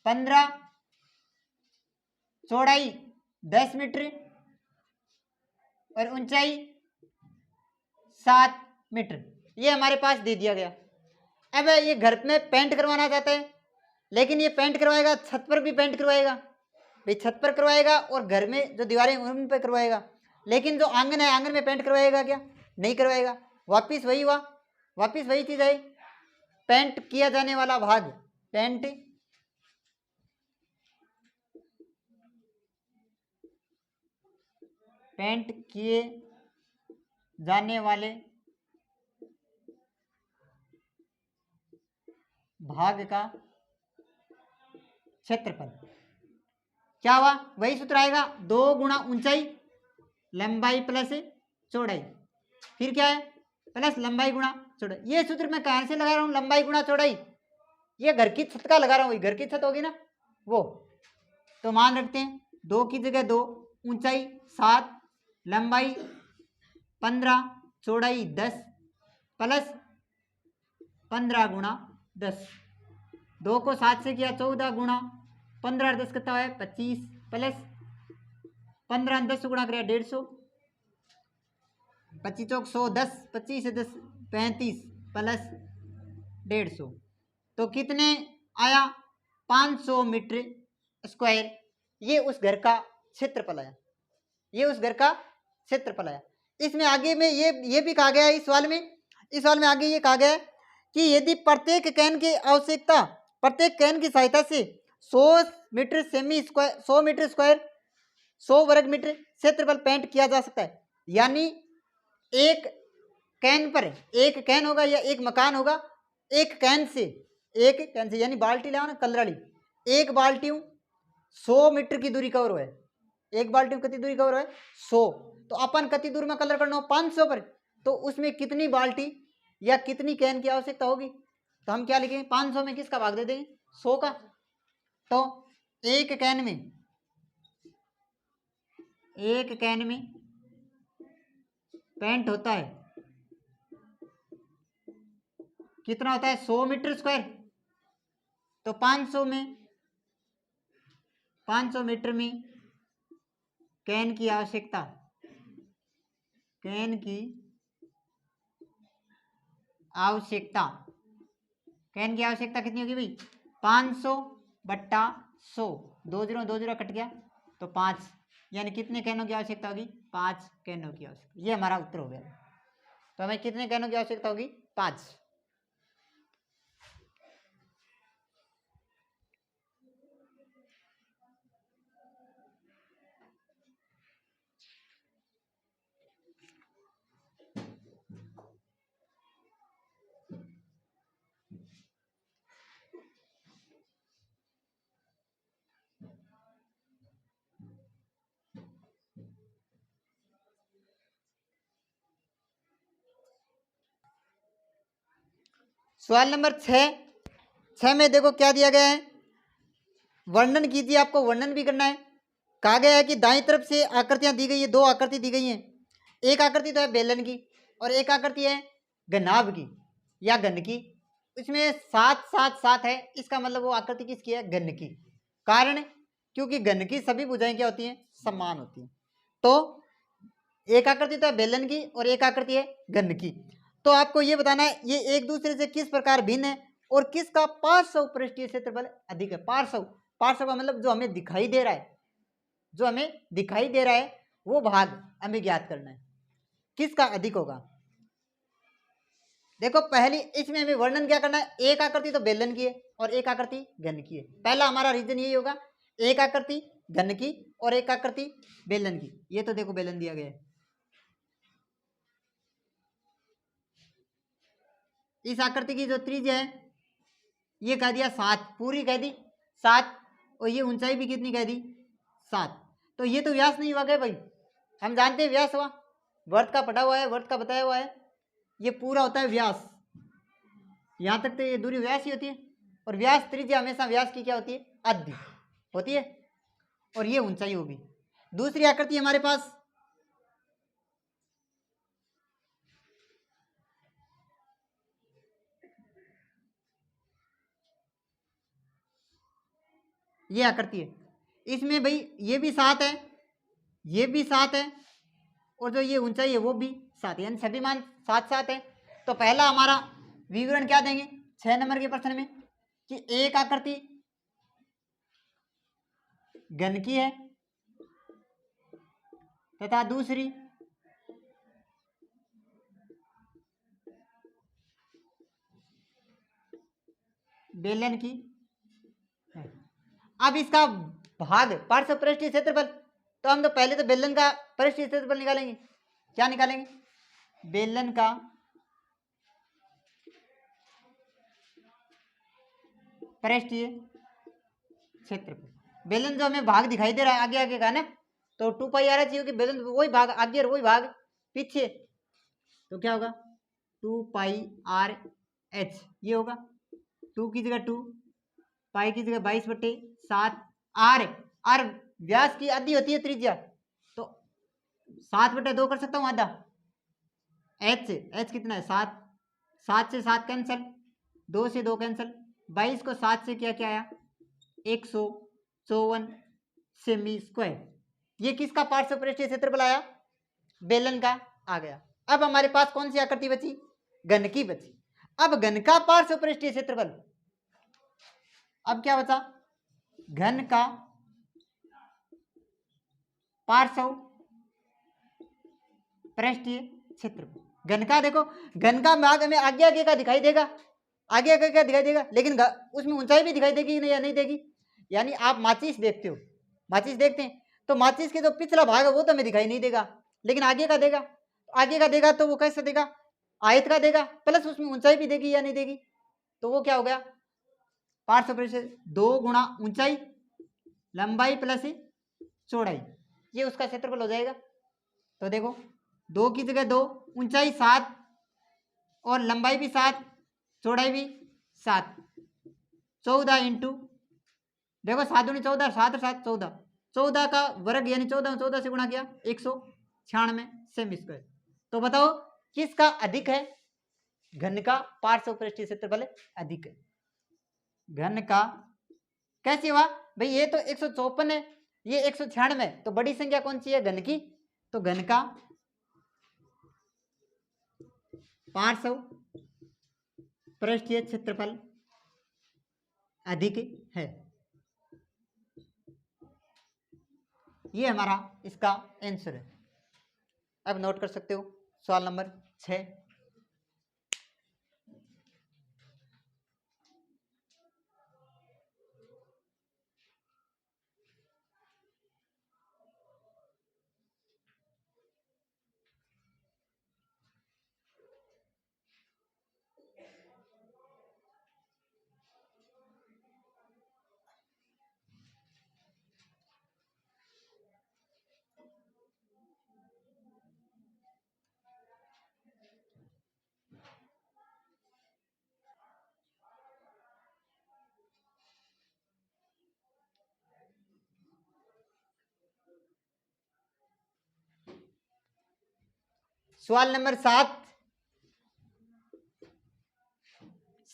15, चौड़ाई 10 मीटर और ऊंचाई 7 मीटर, ये हमारे पास दे दिया गया। अब ये घर में पेंट करवाना चाहता है, लेकिन ये पेंट करवाएगा, छत पर भी पेंट करवाएगा, भाई छत पर करवाएगा और घर में जो दीवारें उन पर करवाएगा, लेकिन जो आंगन है आंगन में पेंट करवाएगा क्या? नहीं करवाएगा। वापिस वही हुआ, वापिस वही चीज आई, पेंट किया जाने वाला भाग, पेंट किए जाने वाले भाग का क्षेत्रफल क्या हुआ? वही सूत्र आएगा, 2 गुणा ऊंचाई लंबाई प्लस चौड़ाई, फिर क्या है? प्लस लंबाई गुणा चौड़ाई। ये सूत्र मैं कहां से लगा रहा हूं? लंबाई गुणा चौड़ाई, ये घर की छत का लगा रहा हूं, घर की छत होगी ना वो। तो मान रखते हैं 2 की जगह 2, ऊंचाई 7, लंबाई 15, चौड़ाई 10 प्लस 15 गुणा 10, 2 को 7 से किया 14 गुणा 15, 10 कितना है? 25 प्लस 15 10 गुणा करें 150, 25 चौक 100, 10 25 से 10 35 प्लस 150, तो कितने आया? 500 मीटर स्क्वायर। ये उस घर का क्षेत्रफल आया। ये उस घर का क्षेत्रफल आया। इसमें आगे में ये भी कहा गया है इस सवाल में आगे ये कहा गया है कि यदि प्रत्येक कैन की आवश्यकता, प्रत्येक कैन की सहायता से 100 meter semi square 100 meter square 100 वर्ग मीटर क्षेत्रफल पेंट किया जा सकता है। यानी एक कैन पर, एक कैन होगा या एक मकान होगा, एक कैन से यानी बाल्टी लाओ ना कलरड़ी, एक बाल्टी 100 मीटर की दूरी कवर हुआ है, एक बाल्टी में कितनी दूरी कवर है 100, तो अपन कितनी दूर में कलर करना हो 500 पर, तो उसमें कितनी बाल्टी या कितनी कैन की आवश्यकता होगी, तो हम क्या लिखेंगे 500 में किसका भाग दे देंगे 100 का। तो एक कैन में पेंट होता है कितना होता है 100 मीटर स्क्वायर, तो 500 मीटर में कैन की आवश्यकता कितनी होगी भाई 500 बट्टा 100, 2 0 कट गया तो 5, यानी कितने कैनों की आवश्यकता होगी 5 कैनों की आवश्यकता। ये हमारा उत्तर हो गया। तो हमें कितने कैनों की आवश्यकता होगी 5। सवाल नंबर 6 में देखो क्या दिया गया है, वर्णन कीजिए। आपको वर्णन भी करना है। कहा गया है कि दाईं तरफ से आकृतियां दी गई है, 2 आकृति दी गई हैं। एक आकृति तो है बेलन की और एक आकृति है घनाभ की या घन की। इसमें 7 7 7 है, इसका मतलब वो आकृति किसकी है घन की। कारण क्योंकि घन की सभी भुजाएं क्या होती हैं समान होती हैं। तो एक आकृति तो है बेलन की और एक आकृति है घन की। तो आपको ये बताना है ये एक दूसरे से किस प्रकार भिन्न है और किसका पार्श्व पृष्ठीय क्षेत्रफल अधिक है। पार्श्व का मतलब जो हमें दिखाई दे रहा है, वो भाग हमें ज्ञात करना है किसका अधिक होगा। देखो पहली इसमें हमें वर्णन क्या करना है, एक आकृति तो बेलन की है और एक आकृति घन की है। पहला हमारा रीजन यही होगा, एक आकृति घन की और एक आकृति बेलन की। ये तो देखो बेलन दिया गया है, इस आकृति की जो त्रिज्या है ये कह दिया 7, पूरी कह दी 7 और ये ऊंचाई भी कितनी कह दी 7। तो ये तो व्यास नहीं हुआ गया भाई, हम जानते हैं व्यास हुआ, वर्त का पढ़ा हुआ है, वर्त का बताया हुआ है, ये पूरा होता है व्यास। यहाँ तक तो ये दूरी व्यास ही होती है और व्यास त्रिज्या हमेशा व्यास की क्या होती है आधी होती है और ये ऊंचाई होगी। दूसरी आकृति हमारे पास ये आकृति है, इसमें भाई ये भी 7 है, ये भी 7 है और जो ये ऊंचाई है वो भी 7 है, यानी सभी मान 7 7 है। तो पहला हमारा विवरण क्या देंगे 6 नंबर के प्रश्न में कि एक आकृति घन की है तथा दूसरी बेलन की है। अब इसका भाग पार्श्व पृष्ठीय क्षेत्रफल, तो हम तो पहले तो बेलन का पृष्ठीय क्षेत्रफल निकालेंगे। क्या निकालेंगे बेलन का पृष्ठीय क्षेत्रफल। बेलन जो हमें भाग दिखाई दे रहा है आगे आगे का ना, तो 2 पाई आ रहा चाहिए कि बेलन वही भाग आगे और वही भाग पीछे, तो क्या होगा 2 पाई आर एच, ये होगा 2 की जगह 2, पाई की जगह 22/7, आर व्यास की आधी होती है त्रिज्या, तो 7/2 कर सकता हूँ आधा। एच कितना है 7, 7 से 7 कैंसिल, 2 से 2 कैंसिल, 22 को 7 से क्या क्या आया 154 सेमी स्क्वायर। ये किसका पार्श्व पृष्ठीय क्षेत्रफल आया बेलन का आ गया। अब हमारे पास कौन सी आकृति बची घन की बची। अब घन का पार्श्व पृष्ठीय क्षेत्रफल, अब क्या बचा घन का पार्श्व पृष्ठीय क्षेत्रफल। घन का देखो, घन का भाग हमें आगे आगे का दिखाई देगा, आगे आगे का दिखाई देगा, लेकिन उसमें ऊंचाई भी दिखाई देगी या नहीं देगी। यानी आप माचिस देखते हो, माचिस देखते हैं तो माचिस के जो पिछला भाग है वो तो हमें दिखाई नहीं देगा, लेकिन आगे का देगा, आगे का देगा तो वो कैसे देगा, आयत का देगा, प्लस उसमें ऊंचाई भी देगी या नहीं देगी। तो वो क्या हो गया, पार्श्व पृष्ठ 2 गुणा ऊंचाई लंबाई प्लस चौड़ाई, ये उसका क्षेत्रफल हो जाएगा। तो देखो 2 की जगह 2, ऊंचाई 7 और लंबाई भी 7, चौड़ाई भी 7, 14 इंटू देखो 7 दूनी 14, 7 और 7 14, 14 का वर्ग यानी 14 14 से गुणा किया 196 सेमी स्क्वायर। तो बताओ किसका अधिक है, घन का पार्श्व पृष्ठीय क्षेत्रफल अधिक है। घन का कैसे हुआ भाई, ये तो 154 है, ये 196, तो बड़ी संख्या कौन सी है, घन की। तो घन का पार्श्व पृष्ठीय क्षेत्रफल अधिक है, ये हमारा इसका आंसर है। अब नोट कर सकते हो सवाल नंबर 6। सवाल नंबर 7,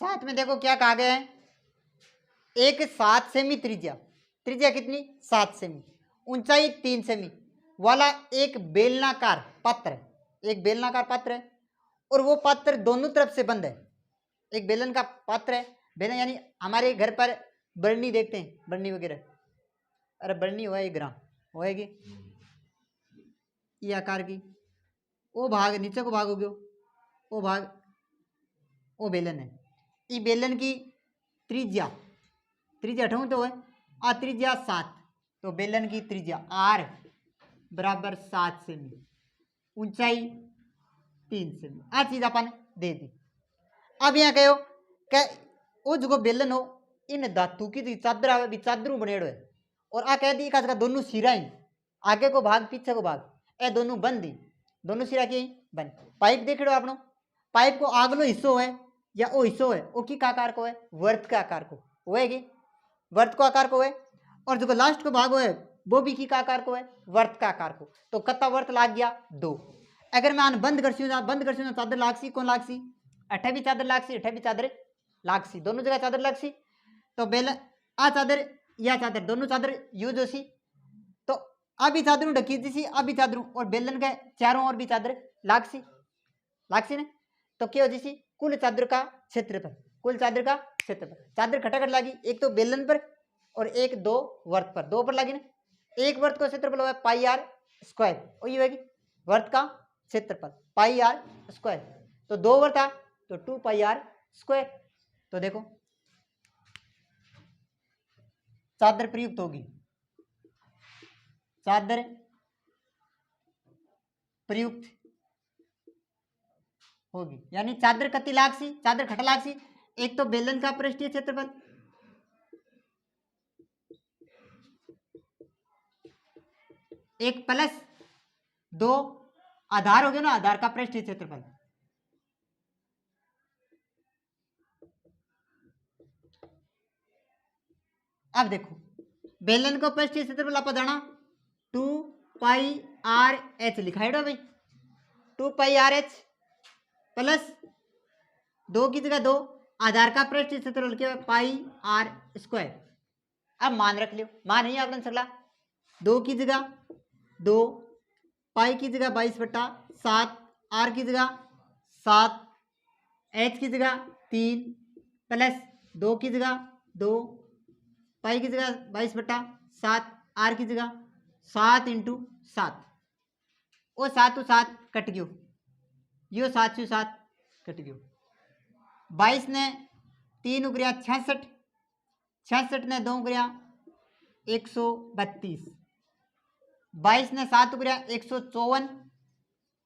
7 में देखो क्या कहा गया है, एक 7 सेमी त्रिज्या, त्रिज्या कितनी 7 सेमी, ऊंचाई 3 सेमी वाला एक बेलनाकार पात्र है, एक बेलनाकार पात्र है और वो पात्र दोनों तरफ से बंद है। एक बेलन का पात्र है, बेलन यानी हमारे घर पर बरनी देखते हैं, बरनी वगैरह, अरे बरनी हुआ एक ग्राम होएगी ये आकार की, वो भाग नीचे को भाग हो गयो, वो भाग वो बेलन है। ये बेलन की त्रिज्या, त्रिज्या अठाऊ तो है आ त्रिज्या 7, तो बेलन की त्रिज्या आर बराबर 7 सेमी, ऊंचाई 3 सेमी, आ चीज अपन दे दी। अब यहाँ कहो क्या वो जो बेलन हो इन धातु की चादर आवे भी चादरू बनेड़ो है, और आ कह दी का दोनों सिरा ही आगे को भाग पीछे को भाग ए दोनों बंद ही, दोनों सिरा के बंद। पाइप देख लो आपनो, पाइप को आगलो हिस्सो है या वो हिस्सो है वो की आकार को है, वर्त का आकार को होएगी, वर्त को आकार को है, और जो लास्ट को भाग है वो भी की आकार को है, वर्त का आकार को। तो कत्ता वर्त लाग गया 2। अगर मैं आन बंद करसी बंद करसी चादर लागसी कौन लागसी, अठे भी चादर लागसी अठे भी चादर लागसी, दोनों जगह चादर लागसी। तो बेल आ चादर या चादर दोनों चादर यूज होसी, तो आ भी चादरू ढकी दी सी आ भी चादरू, और बेलन के चारों ओर भी चादर लागसी, लागसी ने। तो क्या हो जी कुल चादर का क्षेत्रफल, कुल चादर का क्षेत्रफल, चादर खटाखट लागी एक तो बेलन पर और एक 2 वर्त पर, 2 पर लागी ना, एक वर्त का क्षेत्रफल होगा पाई आर स्क्वायर, और ये होगी वर्त का क्षेत्रफल पाई आर स्क्वायर। तो 2 वर्त था तो 2 पाई आर स्क्वायर। तो देखो चादर प्रयुक्त होगी, चादर प्रयुक्त होगी, यानी चादर कति लागसी, चादर खटा लागसी, एक तो बेलन का पृष्ठीय क्षेत्रफल एक प्लस 2 आधार हो गया ना, आधार का पृष्ठीय क्षेत्रफल। अब देखो बेलन को पृष्ठीय क्षेत्रफल आप जाना 2 पाई आर एच लिखाई भाई, 2 पाई आर एच प्लस 2 की जगह 2 आधार का पृष्ठीय क्षेत्रफल क्या पाई आर स्क्वायर। अब मान रख लियो, मान नहीं आपने सकला, 2 की जगह 2, पाई की जगह 22/7, आर की जगह 7, एच की जगह 3 प्लस 2 की जगह 2, पाई की जगह 22/7, आर की जगह 7 × 7, वो 7 कट गयो, यो 7 कट गयो। 22 ने 3 उगरिया 66, 66 ने 2 उगरिया 132, 22 ने 7 उगरिया 154,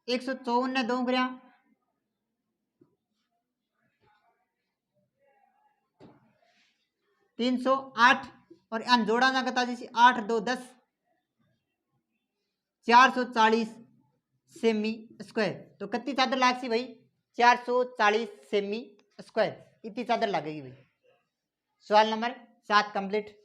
154 ने 2 उगरिया 308 और अन जोड़ा ना करता जैसे 8 2 10, 440 सेमी स्क्वायर। तो कितनी चादर लाग सी भाई? 440 सेमी स्क्वायर, इतनी चादर लगेगी भाई। सवाल नंबर 7 कंप्लीट।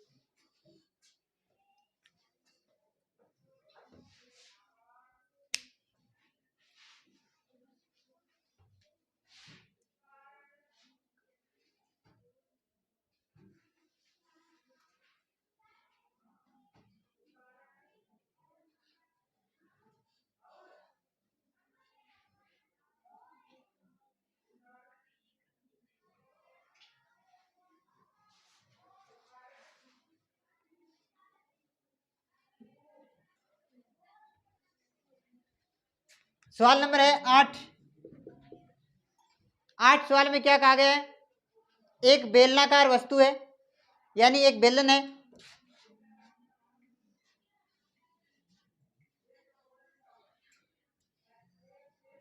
सवाल नंबर है 8। 8 सवाल में क्या कहा गया है? एक बेलनाकार वस्तु है, यानी एक बेलन है,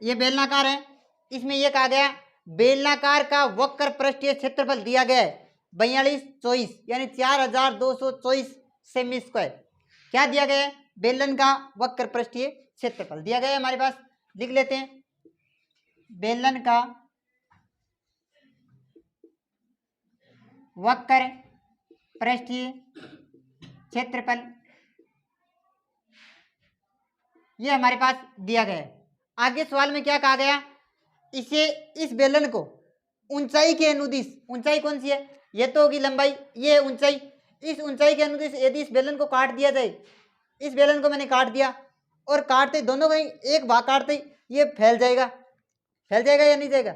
ये बेलनाकार है। इसमें यह कहा गया बेलनाकार का वक्र पृष्ठीय क्षेत्रफल दिया गया है 4224 यानी 4224 सेमी स्क्वायर। क्या दिया गया है? बेलन का वक्र पृष्ठीय क्षेत्रफल दिया गया है हमारे पास, लिख लेते हैं। बेलन का वक्र पृष्ठीय क्षेत्रफल ये हमारे पास दिया गया है। आगे सवाल में क्या कहा गया? इसे इस बेलन को ऊंचाई के अनुदिश, ऊंचाई कौन सी है? ये तो होगी लंबाई, ये ऊंचाई, इस ऊंचाई के अनुदिश यदि इस बेलन को काट दिया जाए, इस बेलन को मैंने काट दिया और काटते दोनों को एक भाग काटते ये फैल जाएगा, फैल जाएगा या नहीं जाएगा?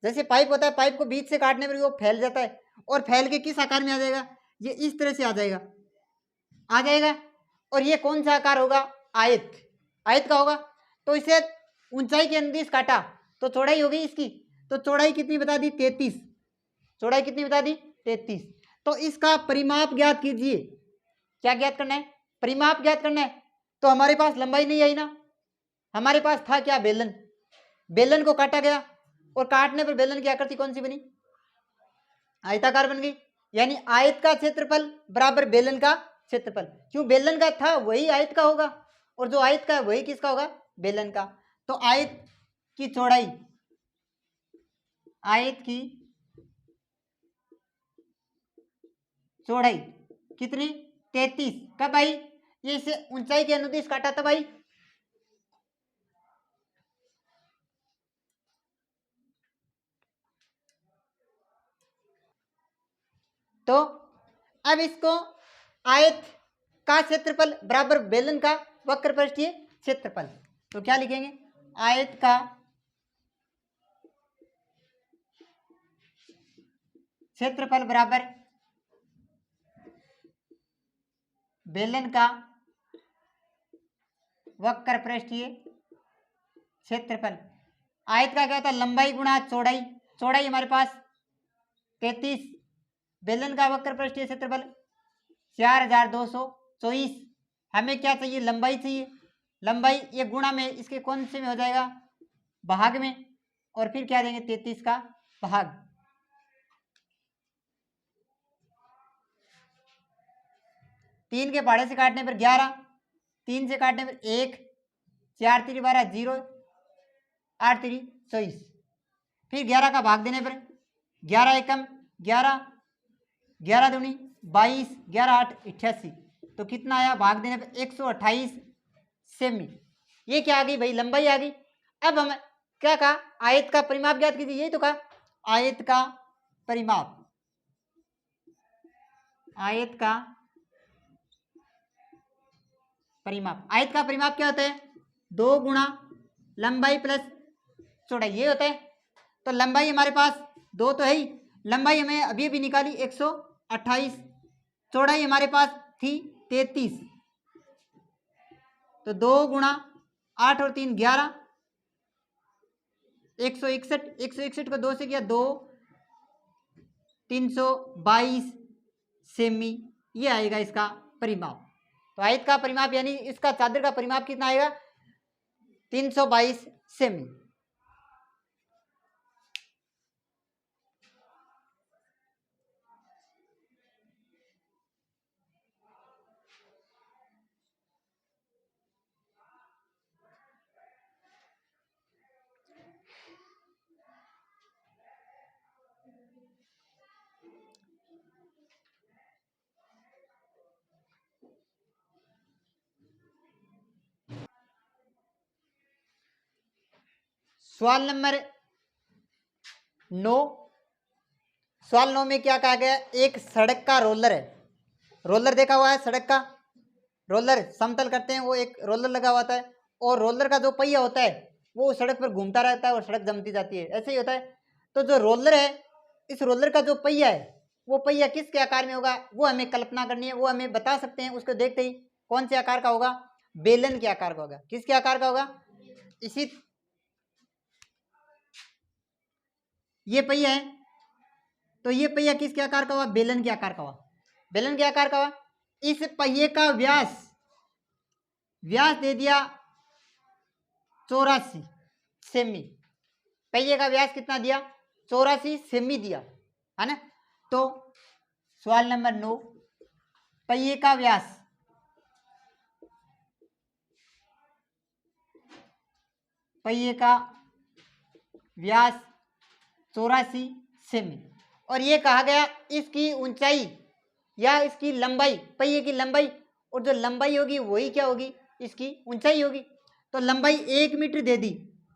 जैसे पाइप होता है, पाइप को बीच से काटने पर वो फैल जाता है और फैल के किस आकार में आ जाएगा? ये इस तरह से आ जाएगा, आ जाएगा। और ये कौन सा आकार होगा? आयत, आयत का होगा। तो इसे ऊंचाई के अनुदिश काटा तो चौड़ाई होगी इसकी, तो चौड़ाई कितनी बता दी? 33। चौड़ाई कितनी बता दी? 33। तो इसका परिमाप ज्ञात कीजिए। क्या ज्ञात करना है? परिमाप ज्ञात करना है। तो हमारे पास लंबाई नहीं आई ना, हमारे पास था क्या? बेलन। बेलन को काटा गया और काटने पर बेलन की आकृति कौन सी बनी? आयताकार बन गई। यानी आयत का क्षेत्रफल बराबर बेलन का क्षेत्रफल। क्यों? बेलन का था वही आयत का होगा और जो आयत का है वही किसका होगा? बेलन का। तो आयत की चौड़ाई, आयत की चौड़ाई कितनी? 33। कब आई? ये इसे ऊंचाई के अनुदिश काटा तब आई। तो अब इसको आयत का क्षेत्रफल बराबर बेलन का वक्र पृष्ठीय क्षेत्रफल, तो क्या लिखेंगे? आयत का क्षेत्रफल बराबर बेलन का वक्र पृष्ठीय क्षेत्रफल। आयत का क्या होता है? लंबाई गुणा चौड़ाई, चौड़ाई हमारे पास 33, बेलन का वक्र पृष्ठीय क्षेत्रफल 4224। हमें क्या चाहिए? लंबाई चाहिए। लंबाई ये गुणा में इसके कौन से में हो जाएगा? भाग में, और फिर क्या देंगे? 33 का भाग। तीन के पहाड़े से काटने पर 11, 3 से काटने पर 1, 4 3 12 0, 8 3 24। फिर 11 का भाग देने पर 11 एकम 11, 11 दूनी 22, 11 8 88। तो कितना आया? भाग देने पर 128 सेमी। ये क्या आ गई भाई? लंबाई आ गई। अब हम क्या कहा? आयत का परिमाप ज्ञात कीजिए, यही तो कहा। आयत का परिमाप, आयत का परिमाप, आयत का परिमाप क्या होता है? 2 गुणा लंबाई प्लस चौड़ाई, ये होता है। तो लंबाई हमारे पास 2 तो है ही, लंबाई हमें अभी अभी निकाली 128, चौड़ाई हमारे पास थी 33, तो 2 गुणा 8 और 3 11, 161, 161 को 2 से किया 2, 322 सेमी, ये आएगा इसका परिमाप। तो आयत का परिमाप यानी इसका चादर का परिमाप कितना आएगा? 322 सेमी। सवाल नंबर 9। सवाल 9 में क्या कहा गया? एक सड़क का रोलर है। रोलर देखा हुआ है, सड़क का रोलर समतल करते हैं, वो एक रोलर लगा हुआ है और रोलर का जो पहिया होता है वो सड़क पर घूमता रहता है और सड़क जमती जाती है, ऐसे ही होता है। तो जो रोलर है, इस रोलर का जो पहिया है वो पहिया किसके आकार में होगा, वो हमें कल्पना करनी है, वो हमें बता सकते हैं। उसको देखते ही कौन से आकार का होगा? बेलन के आकार का होगा। किसके आकार का होगा? इसी ये पहिया है, तो ये पहिया किसके आकार का हुआ? बेलन के आकार का हुआ। बेलन के आकार का हुआ। इस पहिए का व्यास दे दिया 84 सेमी। पहिए का व्यास कितना दिया? 84 सेमी दिया, है ना। तो सवाल नंबर 9, पहिए का व्यास पहिए का व्यास 84 सेमी, और ये कहा गया इसकी ऊंचाई या इसकी लंबाई, पहिए की लंबाई, और जो लंबाई होगी वही क्या होगी? इसकी ऊंचाई होगी। तो लंबाई 1 मीटर दे दी।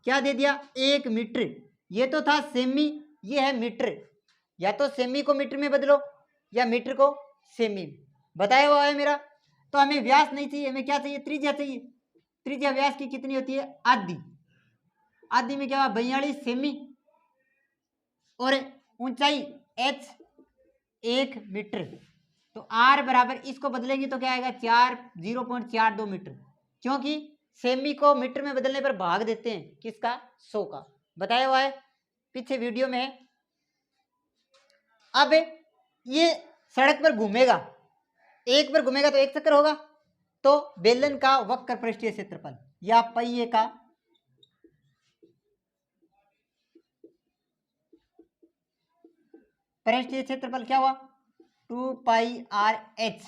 क्या दे दिया? 1 मीटर। ये तो था सेमी, ये है मीटर। या तो सेमी को मीटर में बदलो या मीटर को सेमी में, बताया हुआ है मेरा। तो हमें व्यास नहीं चाहिए, हमें क्या चाहिए? त्रिज्या चाहिए। त्रिज्या व्यास की कितनी होती है? आधी। आधी में क्या हुआ? 42 सेमी, और ऊंचाई h 1 मीटर। तो r बराबर, इसको बदलेंगे तो क्या आएगा? 0.42 मीटर, क्योंकि सेमी को मीटर में बदलने पर भाग देते हैं किसका? 100 का, बताया हुआ है, पीछे वीडियो में है। अब ये सड़क पर घूमेगा, एक बार घूमेगा तो एक चक्कर होगा। तो बेलन का वक्र पृष्ठीय क्षेत्रफल या पहिए का पृष्ठीय क्षेत्रफल क्या हुआ? 2πr/h।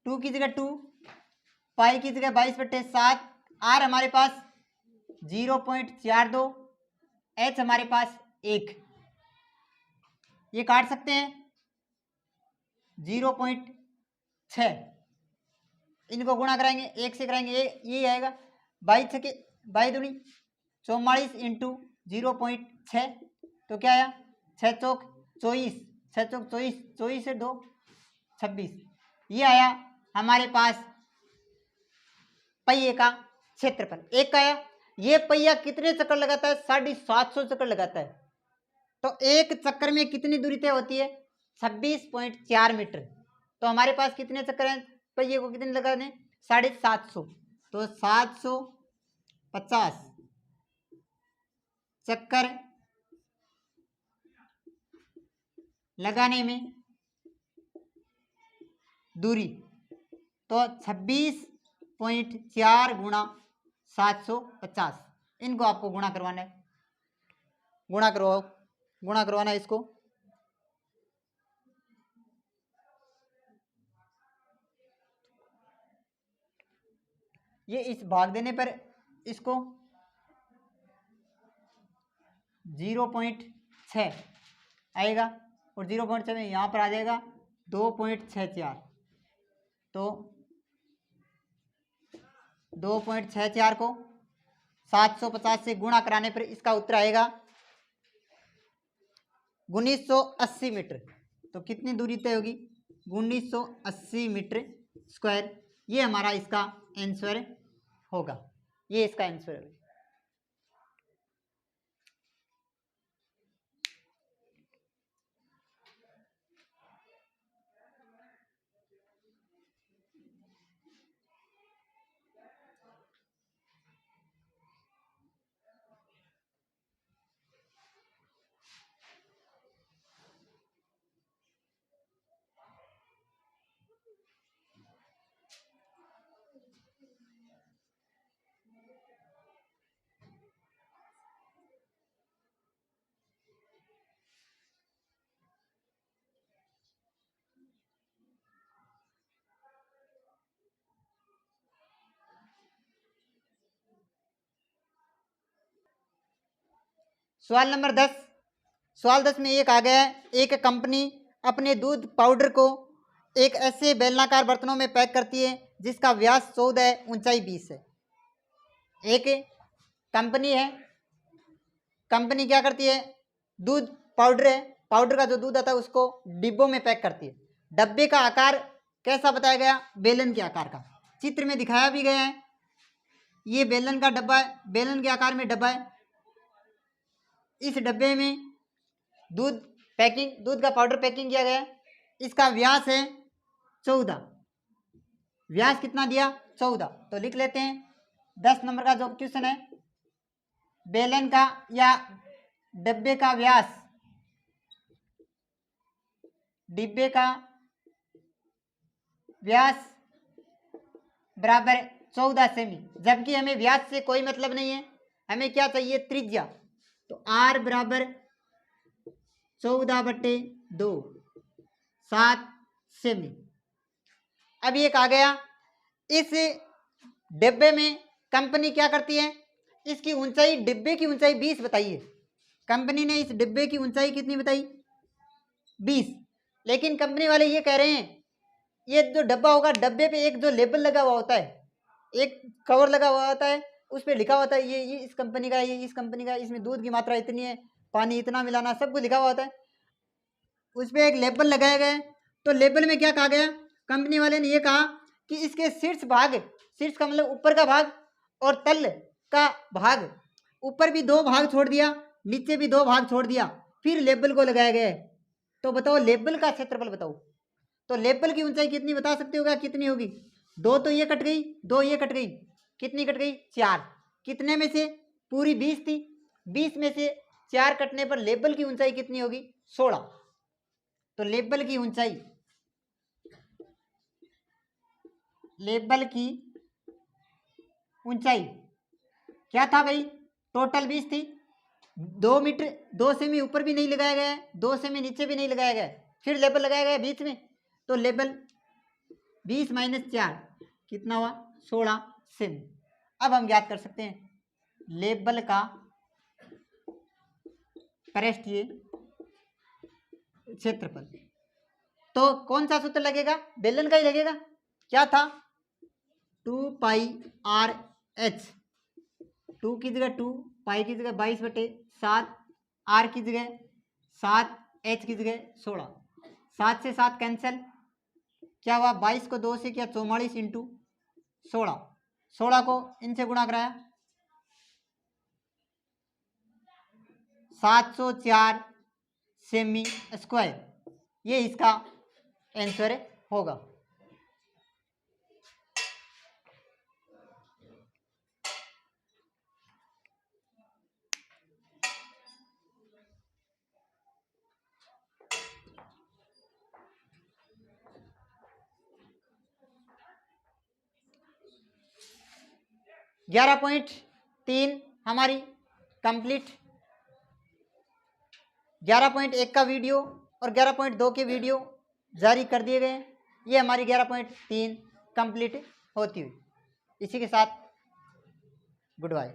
2 की जगह 2, पाई की जगह 22/7, r हमारे पास 0.42, h हमारे पास 1। ये काट सकते हैं 0.6, इनको गुणा कराएंगे 1 से कराएंगे, ये आएगा 22 दूनी 44 इंटू 0.6, तो क्या आया? 6 चौक 24, 6 चौक 24, 24 से 2 26, ये आया हमारे पास पहिए का क्षेत्रफल। एक का आया। ये पहिया कितने चक्कर लगाता है? 750 चक्कर लगाता है। तो एक चक्कर में कितनी दूरी तय होती है? 26.4 मीटर। तो हमारे पास कितने चक्कर हैं पहिए को? कितने लगाने? 750। तो 750 चक्कर लगाने में दूरी, तो 26.4 गुणा 750, इनको आपको गुणा करवाना है। गुणा करवाना है इसको। ये इस भाग देने पर इसको 0.6 आएगा, और 0.6 में यहाँ पर आ जाएगा 2.64। तो 2.64 को 750 से गुणा कराने पर इसका उत्तर आएगा 1980 मीटर। तो कितनी दूरी तय होगी? 1980 मीटर स्क्वायर। ये हमारा इसका आंसर होगा, ये इसका आंसर है। सवाल नंबर 10, सवाल 10 में एक आ गया है, एक कंपनी अपने दूध पाउडर को एक ऐसे बेलनाकार बर्तनों में पैक करती है जिसका व्यास 14 है, ऊंचाई 20 है। एक कंपनी है, कंपनी क्या करती है, दूध पाउडर है, पाउडर का जो दूध आता है उसको डिब्बों में पैक करती है। डब्बे का आकार कैसा बताया गया, बेलन के आकार का, चित्र में दिखाया भी गया है। ये बेलन का डब्बा है, बेलन के आकार में डब्बा है। इस डब्बे में दूध का पाउडर पैकिंग किया गया है। इसका व्यास है 14, व्यास कितना दिया 14, तो लिख लेते हैं 10 नंबर का जो क्वेश्चन है, बेलन का या डब्बे का व्यास, डिब्बे का व्यास बराबर 14 सेमी, जबकि हमें व्यास से कोई मतलब नहीं है, हमें क्या चाहिए, त्रिज्या। तो आर बराबर 14/2, 7 सेमी। अब एक आ गया, इस डिब्बे में कंपनी क्या करती है, इसकी ऊंचाई, डिब्बे की ऊंचाई 20 बताइए। कंपनी ने इस डिब्बे की ऊंचाई कितनी बताई, 20। लेकिन कंपनी वाले ये कह रहे हैं, ये जो डब्बा होगा, डब्बे पे एक जो लेबल लगा हुआ होता है, एक कवर लगा हुआ होता है, उस पर लिखा होता है ये इस कंपनी का, ये इस कंपनी का, इसमें दूध की मात्रा इतनी है, पानी इतना मिलाना, सब कुछ लिखा हुआ होता है। उस पर एक लेबल लगाया गया है। तो लेबल में क्या कहा गया, कंपनी वाले ने ये कहा कि इसके शीर्ष भाग, शीर्ष का मतलब ऊपर का भाग, और तल का भाग, ऊपर भी 2 भाग छोड़ दिया, नीचे भी 2 भाग छोड़ दिया, फिर लेबल को लगाया गया है। तो बताओ लेबल का क्षेत्रफल बताओ। तो लेबल की ऊंचाई कितनी बता सकते हो क्या, कितनी होगी, 2 तो ये कट गई, 2 ये कट गई, कितनी कट गई, 4। कितने में से, पूरी 20 थी, 20 में से 4 कटने पर लेबल की ऊंचाई कितनी होगी, 16। तो लेबल की ऊंचाई, लेबल की ऊंचाई क्या था भाई, टोटल 20 थी, 2 मीटर 2 सेमी ऊपर भी नहीं लगाया गया है, 2 सेमी नीचे भी नहीं लगाया गया है, फिर लेबल लगाया गया बीच में। तो लेबल 20 - 4 कितना हुआ, 16 सेमी। अब हम ज्ञात कर सकते हैं लेबल का पृष्ठीय क्षेत्रफल। तो कौन सा सूत्र लगेगा, बेलन का ही लगेगा। क्या था, 2πr/h, 2 की जगह 2, पाई की जगह 22/7, r की जगह 7, h की जगह 16, 7 से 7 कैंसिल, क्या हुआ, 22 को 2 से किया 44 × 16, 16 को इनसे गुणा कराया, 704 सेमी स्क्वायर, ये इसका आंसर होगा। ग्यारह 11.3 हमारी कंप्लीट। 11.1 का वीडियो और 11.2 के वीडियो जारी कर दिए गए। ये हमारी 11.3 कंप्लीट होती हुई। इसी के साथ गुड बाय।